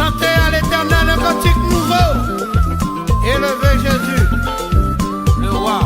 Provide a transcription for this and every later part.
Chantez à l'Éternel un cantique nouveau. Élevez Jésus, le roi.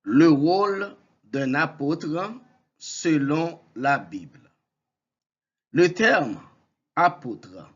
Le rôle d'un apôtre selon la Bible. Le terme apôtre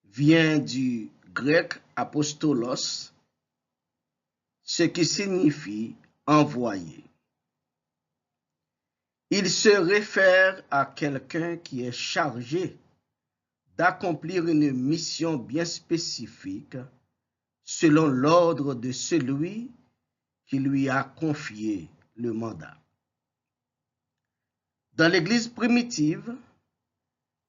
vient du grec apostolos, ce qui signifie envoyé. Il se réfère à quelqu'un qui est chargé d'accomplir une mission bien spécifique selon l'ordre de celui qui lui a confié le mandat. Dans l'Église primitive,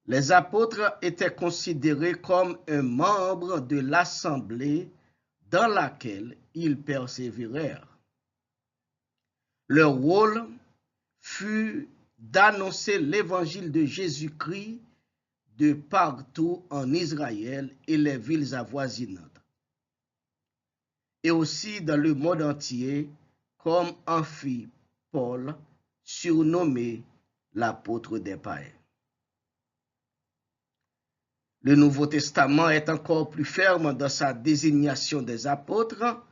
les apôtres étaient considérés comme un membre de l'assemblée dans laquelle ils persévérèrent. Leur rôle fut d'annoncer l'évangile de Jésus-Christ de partout en Israël et les villes avoisinantes, et aussi dans le monde entier, comme en fit Paul, surnommé l'apôtre des païens. Le Nouveau Testament est encore plus ferme dans sa désignation des apôtres,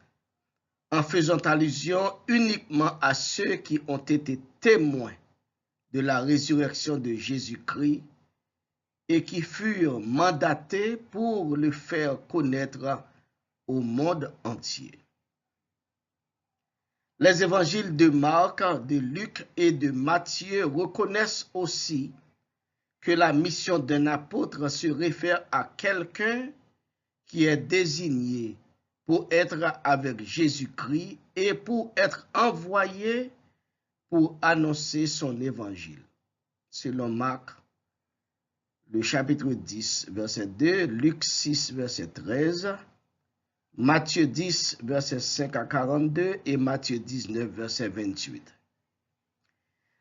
en faisant allusion uniquement à ceux qui ont été témoins de la résurrection de Jésus-Christ et qui furent mandatés pour le faire connaître au monde entier. Les évangiles de Marc, de Luc et de Matthieu reconnaissent aussi que la mission d'un apôtre se réfère à quelqu'un qui est désigné pour être avec Jésus-Christ et pour être envoyés pour annoncer son évangile. Selon Marc, le chapitre 10, verset 2, Luc 6, verset 13, Matthieu 10, verset 5 à 42 et Matthieu 19, verset 28.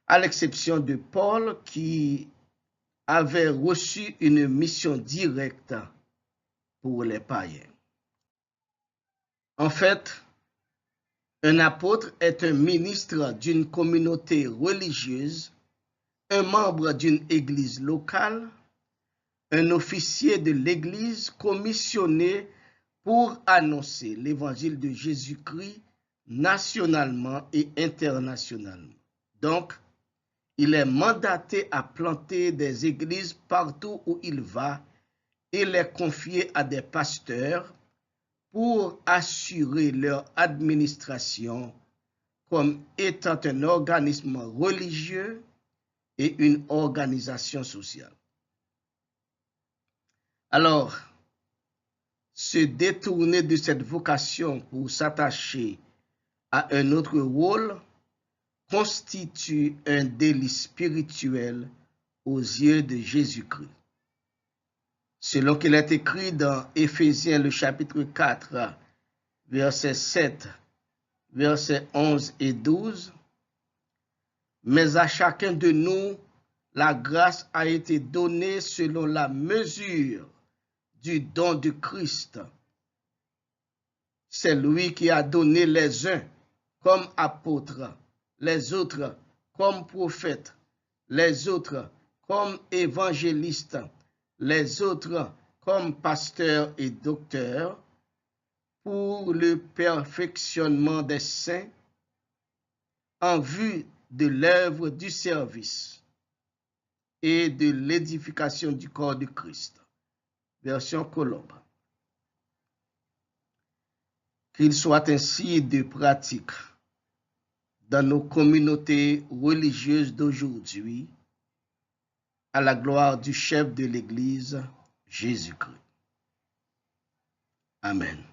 À l'exception de Paul qui avait reçu une mission directe pour les païens. En fait, un apôtre est un ministre d'une communauté religieuse, un membre d'une église locale, un officier de l'église commissionné pour annoncer l'évangile de Jésus-Christ nationalement et internationalement. Donc, il est mandaté à planter des églises partout où il va et les confier à des pasteurs pour assurer leur administration comme étant un organisme religieux et une organisation sociale. Alors, se détourner de cette vocation pour s'attacher à un autre rôle constitue un délit spirituel aux yeux de Jésus-Christ. Selon qu'il est écrit dans Éphésiens le chapitre 4, versets 7, versets 11 et 12, « Mais à chacun de nous, la grâce a été donnée selon la mesure du don de Christ. C'est lui qui a donné les uns comme apôtres, les autres comme prophètes, les autres comme évangélistes, les autres comme pasteurs et docteurs, pour le perfectionnement des saints, en vue de l'œuvre du service et de l'édification du corps de Christ. » Version Colombe. Qu'il soit ainsi de pratique dans nos communautés religieuses d'aujourd'hui, à la gloire du chef de l'Église, Jésus-Christ. Amen.